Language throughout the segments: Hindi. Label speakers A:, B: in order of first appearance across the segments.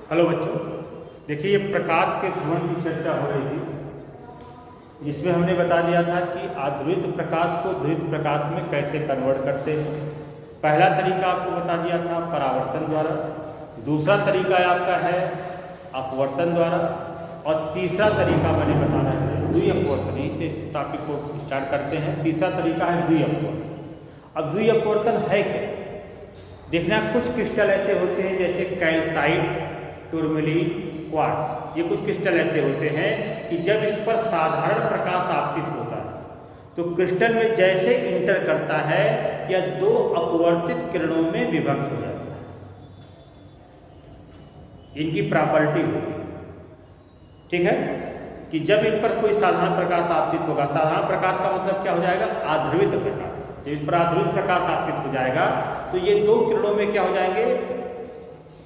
A: हेलो बच्चों, देखिए ये प्रकाश के ध्रुवण की चर्चा हो रही थी, जिसमें हमने बता दिया था कि आध्रुवित प्रकाश को ध्रुवित प्रकाश में कैसे कन्वर्ट करते हैं। पहला तरीका आपको बता दिया था परावर्तन द्वारा, दूसरा तरीका आपका है अपवर्तन द्वारा, और तीसरा तरीका मैंने बताना है द्विअपवर्तन। इसे टॉपिक को स्टार्ट करते हैं। तीसरा तरीका है द्विअपवर्तन। अब द्विअपवर्तन है क्या? देखना, कुछ क्रिस्टल ऐसे होते हैं जैसे कैल्साइट, टूरमैलीन, क्वार्ट्ज। ये कुछ क्रिस्टल ऐसे होते हैं कि जब इस पर साधारण प्रकाश आपतित होता है तो क्रिस्टल में जैसे इंटर करता है या दो अपवर्तित किरणों में विभक्त हो जाता है। इनकी प्रॉपर्टी होगी, ठीक है, कि जब इन पर कोई साधारण प्रकाश आपतित होगा, साधारण प्रकाश का मतलब क्या हो जाएगा? आध्रुवित प्रकाश। जब इस पर आध्रुवित प्रकाश आपतित हो जाएगा तो ये दो किरणों में क्या हो जाएंगे?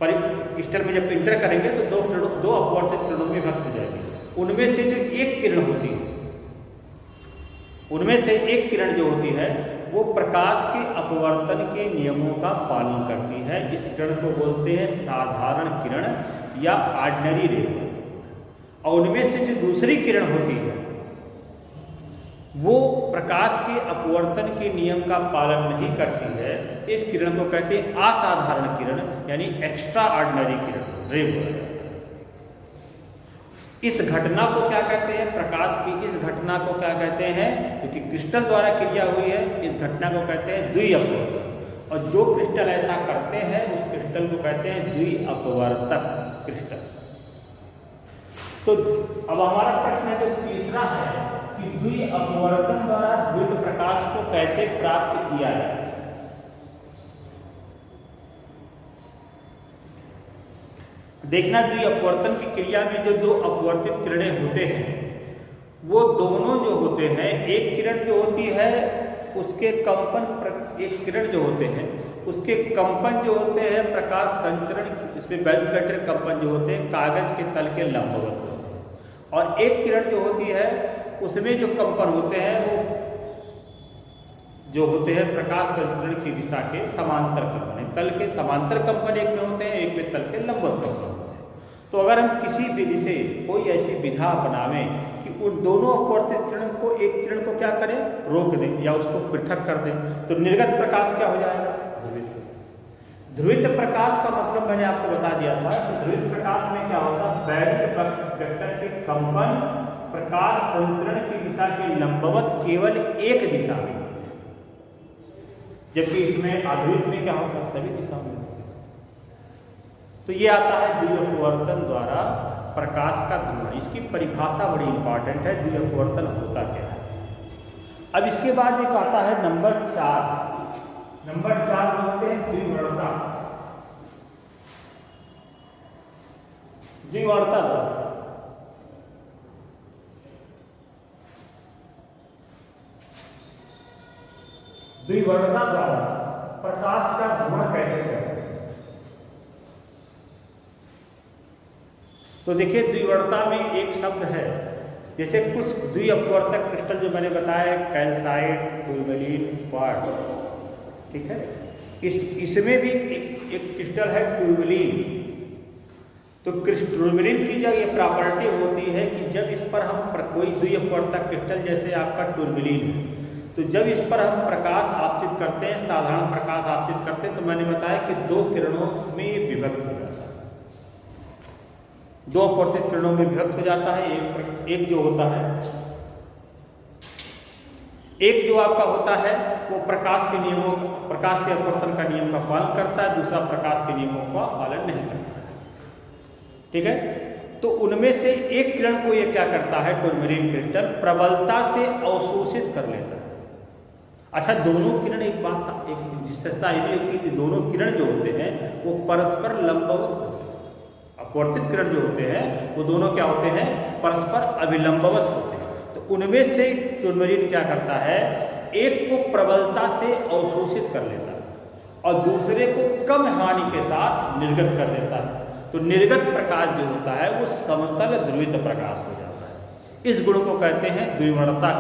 A: क्रिस्टल में जब इंटर करेंगे तो दो अपवर्तित किरणों में विभक्त हो जाएंगे। उनमें से जो एक किरण होती है, उनमें से एक किरण जो होती है वो प्रकाश के अपवर्तन के नियमों का पालन करती है। इस किरण को बोलते हैं साधारण किरण या ऑर्डिनरी रे। और उनमें से जो दूसरी किरण होती है वो प्रकाश के अपवर्तन के नियम का पालन नहीं करती है। इस किरण को कहते हैं असाधारण किरण, यानी एक्स्ट्रा ऑर्डिनरी किरण, रे। इस घटना को क्या कहते हैं? प्रकाश की इस घटना को क्या कहते हैं? क्योंकि क्रिस्टल द्वारा क्रिया हुई है, इस घटना को कहते हैं द्विअपवर्तन। और जो क्रिस्टल ऐसा करते हैं उस क्रिस्टल को कहते हैं द्विअपवर्तक क्रिस्टल। तो अब हमारा प्रश्न जो तीसरा है कि द्विअपवर्तन द्वारा ध्रुवित प्रकाश को कैसे प्राप्त किया जाए। देखना, द्विअपवर्तन की क्रिया में जो दो अपवर्तित किरणें होते हैं वो दोनों जो होते हैं, एक किरण जो होती है उसके कंपन, एक किरण जो होते हैं उसके कंपन जो होते हैं प्रकाश संचरण, इसमें बैलुमेट्रिक कंपन जो होते हैं कागज के तल के लंबवत होते हैं। और एक किरण जो होती है उसमें जो कंपन होते हैं वो जो होते हैं प्रकाश संचरण की दिशा के समांतर कंपन, तल के समांतर कंपन एक में होते हैं, एक में तल के लंबवत कंपन होते हैं। तो अगर हम किसी विधि से कोई ऐसी विधा बनावें कि उन दोनों अपवर्तित किरण को, एक किरण को क्या करें? रोक दें या उसको पृथक कर दें, तो निर्गत प्रकाश क्या हो जाएगा? ध्रुवित। ध्रुवित प्रकाश का मतलब मैंने आपको बता दिया था कि ध्रुवित प्रकाश में क्या होता है? बैरिंग वेक्टर के कंपन प्रकाश संचरण की दिशा के लंबवत केवल एक दिशा में, जबकि इसमें आध्रुवित में क्या होता है? सभी दिशा में। तो ये आता है द्विअपवर्तन द्वारा प्रकाश का ध्रुवण। इसकी परिभाषा बड़ी इंपॉर्टेंट है, द्विअपवर्तन होता क्या है। अब इसके बाद एक आता है नंबर 4। नंबर 4 बोलते हैं द्विवर्णता। द्विवर्णता द्वारा द्विवर्णता द्वारा प्रकाश का ध्रुवण कैसे करें? तो देखिए, द्विवर्णता में एक शब्द है, जैसे कुछ द्विअपवर्तक क्रिस्टल जो मैंने बताया है, कैल्साइट, टूरमैलीन, क्वार्ट्ज, ठीक है। इसमें भी एक क्रिस्टल है टूरमैलीन। तो टूरमैलीन की जो ये प्रॉपर्टी होती है कि जब इस पर हम कोई द्विअपवर्तक क्रिस्टल जैसे आपका टूरमैलीन है, तो जब इस पर हम प्रकाश आपतित करते हैं, साधारण प्रकाश आपतित करते हैं, तो मैंने बताया कि दो किरणों में विभक्त हो जाता है, दो अपवर्तित किरणों में विभक्त हो जाता है। एक जो होता है, एक जो आपका होता है वो प्रकाश के नियमों, प्रकाश के अपवर्तन का नियम का पालन करता है, दूसरा प्रकाश के नियमों का पालन नहीं करता है, ठीक है। तो उनमें से एक किरण को ये क्या करता है? टूरमैलीन क्रिस्टल प्रबलता से अवशोषित कर लेता है। अच्छा, दोनों किरण एक बात, एक विशेषता ये है कि दोनों किरण जो होते हैं वो परस्पर लंबवत होते हैं। अपवर्तित किरण जो होते हैं वो दोनों क्या होते हैं? परस्पर अभिलंबवत होते हैं। तो उनमें से टूरमैलीन क्या करता है? एक को प्रबलता से अवशोषित कर लेता है और दूसरे को कम हानि के साथ निर्गत कर देता है। तो निर्गत प्रकाश जो होता है वो समतल ध्रुवित प्रकाश हो जाता है। इस गुण को कहते हैं द्विवर्णता।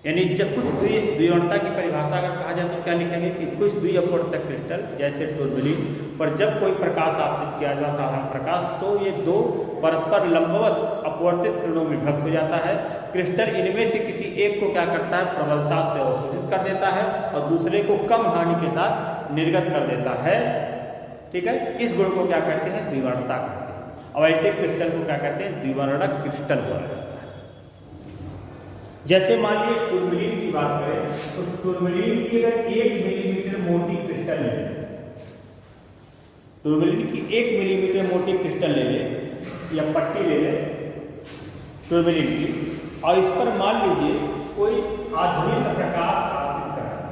A: यानी जब कुछ द्विवर्णता की परिभाषा अगर कहा जाए तो क्या लिखेंगे कि कुछ द्विअपवर्तक क्रिस्टल जैसे टूरमैलीन पर जब कोई प्रकाश आपतित किया जाता है प्रकाश, तो ये दो परस्पर लंबवत अपवर्तित किरणों में विभक्त हो जाता है। क्रिस्टल इनमें से किसी एक को क्या करता है, प्रबलता से अवशोषित कर देता है और दूसरे को कम हानि के साथ निर्गत कर देता है। ठीक है, इस गुण को क्या कहते हैं, द्विवर्णता कहते हैं। और ऐसे क्रिस्टल को क्या कहते हैं, द्विवर्णक क्रिस्टल बोला जाता है। जैसे मान लीजिए टूरमैलिन की बात करें तो टूरमैलिन की अगर 1 मिलीमीटर मोटी क्रिस्टल ले लें, टूरमैलिन की 1 मिलीमीटर मोटी क्रिस्टल ले लें या पट्टी ले लें टूरमैलिन की, और इस पर मान लीजिए कोई आधुनिक प्रकाश आपतित कराना,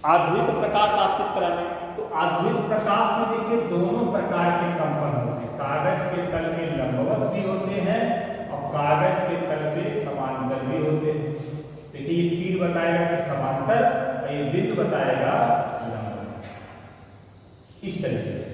A: आधुनिक प्रकाश आपतित कराने, तो आधुनिक प्रकाश में देखिए दोनों प्रकार के कंपन होते हैं, कागज के तल के लंबवत भी होते हैं और कागज के तल के समांतर भी होते हैं। देखिए ये तीर बताएगा कि समांतर और ये बिंदु बताएगा लंबवत, इस तरीके से।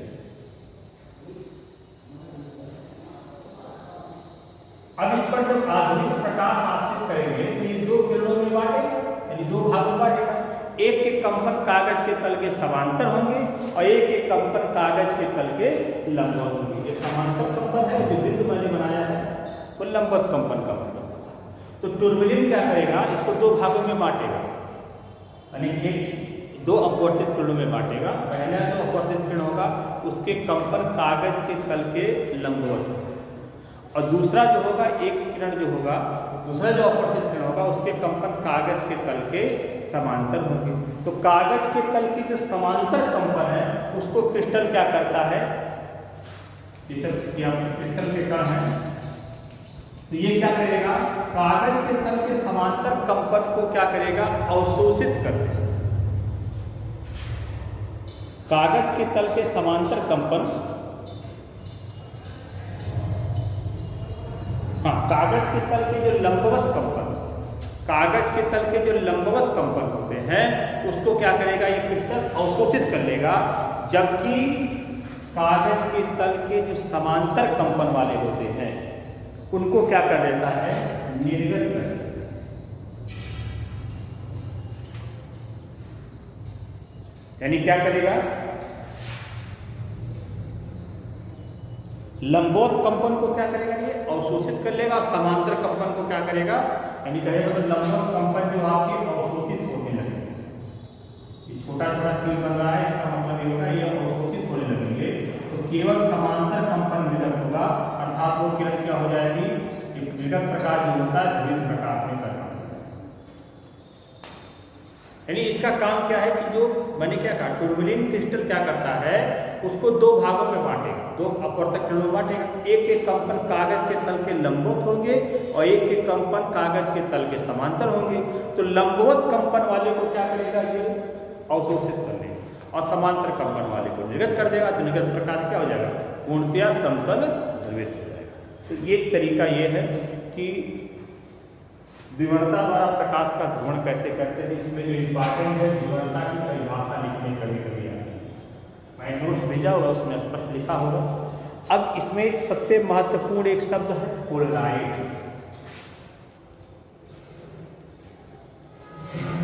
A: अब इस पर जब आधुनिक प्रकाश आपतित करेंगे तो ये दो किरणों में बांटेगा, यानी दो भागों में बांटेगा। एक के कंपन कागज के तल के समांतर होंगे और एक के कंपन कागज के तल के लंबवत होंगे। ये समांतर कंपन है, जो बिंदु मैंने बनाया है वो लंबवत कंपन का मतलब। तो टूरमैलिन क्या करेगा, इसको दो भागों में बांटेगा, यानी एक दो अपवर्तित किरणों में बांटेगा। पहला जो अपवर्तित किरण होगा उसके कंपन कागज के तल के लंबवत होगा, और दूसरा जो होगा एक किरण जो होगा, दूसरा जो अपवर्तित किरण होगा उसके कंपन कागज के तल के समांतर होंगे। तो कागज के तल की जो समांतर कंपन है उसको क्रिस्टल क्या करता है, जैसे क्रिस्टल के कण है तो ये क्या करेगा, कागज के तल के समांतर कंपन को क्या करेगा, अवशोषित कर देगा। कागज के तल के समांतर कंपन, हाँ, कागज के तल के जो लंबवत कंपन, कागज के तल के जो लंबवत कंपन होते हैं उसको क्या करेगा, ये क्रिस्टल अवशोषित कर लेगा। जबकि कागज के तल के जो समांतर कंपन वाले होते हैं उनको क्या कर देता है, निर्गत कर देता है। यानी क्या करेगा, लंबवत कंपन को क्या करेगा, ये अवशोषित कर लेगा। समांतर कंपन को क्या करेगा, यानी कहेगा तो लंबवत कंपन जो आपके अवशोषित होने लगेगा। छोटा छोटा तीर बन रहा है, इसका मतलब ये होगा ये अवशोषित होने लगेंगे। तो केवल समांतर कंपन निर्गत होगा, अर्थात वो किरण क्या हो जाएगी, एक निर्गत प्रकाश जो होता है ध्रुवित प्रकाश में करना। यानी इसका काम क्या है कि जो मैंने क्या कहा, टूरमैलिन क्रिस्टल क्या करता है, उसको दो भागों में बांटेगा, दो अपवर्तक किरणों में बांटेगा। एक के कंपन कागज के तल के लंबवत होंगे और एक के कंपन कागज के तल के समांतर होंगे। तो लंबवत कंपन वाले को क्या करेगा, ये अवशोषित कर लेगा और समांतर कंपन वाले को निर्गत कर देगा। तो निर्गत प्रकाश क्या हो जाएगा, पूर्णतया समतल ध्रुवित हो जाएगा। तो ये तरीका ये है कि द्विवर्णता द्वारा प्रकाश का ध्रुवण कैसे करते हैं। इसमें जो इंपॉर्टेंट है द्विवर्णता की परिभाषा लिखने कभी कभी आती है, मैं नोट्स भेजा होगा उसमें स्पष्ट लिखा होगा। अब इसमें सबसे महत्वपूर्ण एक शब्द है पोलराइड।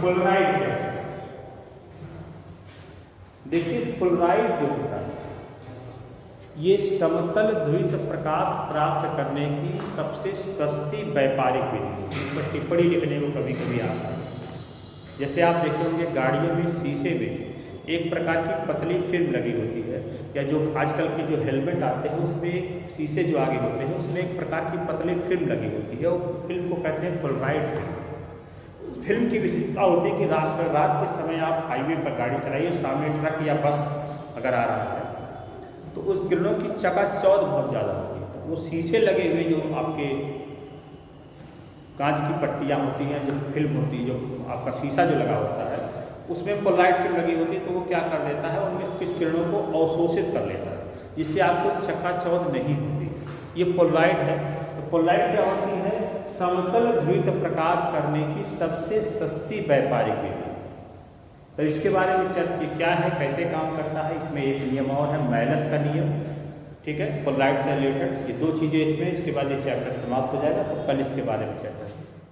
A: पोलराइड क्या है, देखिए पोलराइड जो होता है ये समतल ध्रुवित प्रकाश प्राप्त करने की सबसे सस्ती व्यापारिक विधि है। इस पर टिप्पणी लिखने को कभी कभी आता है। जैसे आप देखे होंगे गाड़ियों में शीशे में एक प्रकार की पतली फिल्म लगी होती है, या जो आजकल के जो हेलमेट आते हैं उसमें शीशे जो आगे होते हैं उसमें एक प्रकार की पतली फिल्म लगी होती है, वो फिल्म को कहते हैं पोलराइड फिल्म। फिल्म की विशेषता होती है कि रात के समय आप हाईवे पर गाड़ी चलाइए, सामने ट्रक या बस अगर आ रहा है तो उस किरणों की चकाचौंध बहुत ज़्यादा होती है। तो वो शीशे लगे हुए जो आपके कांच की पट्टियाँ होती हैं, जो फिल्म होती है, जो आपका शीशा जो लगा होता है उसमें पोलराइड फिल्म लगी होती है, तो वो क्या कर देता है, उनमें किस किरणों को अवशोषित कर लेता है, जिससे आपको चकाचौंध नहीं होती। ये पोलराइड है। तो पोलराइड क्या होती है, समतल ध्रुवित प्रकाश करने की सबसे सस्ती व्यापारिक विधि। तो इसके बारे में चर्चा की क्या है, कैसे काम करता है। इसमें एक नियम और है, मैलस का नियम, ठीक है, पोलराइड से रिलेटेड। ये दो चीज़ें इसमें, इसके बाद ये चैप्टर समाप्त हो जाएगा, तो कल इसके बारे में चर्चा करेंगे।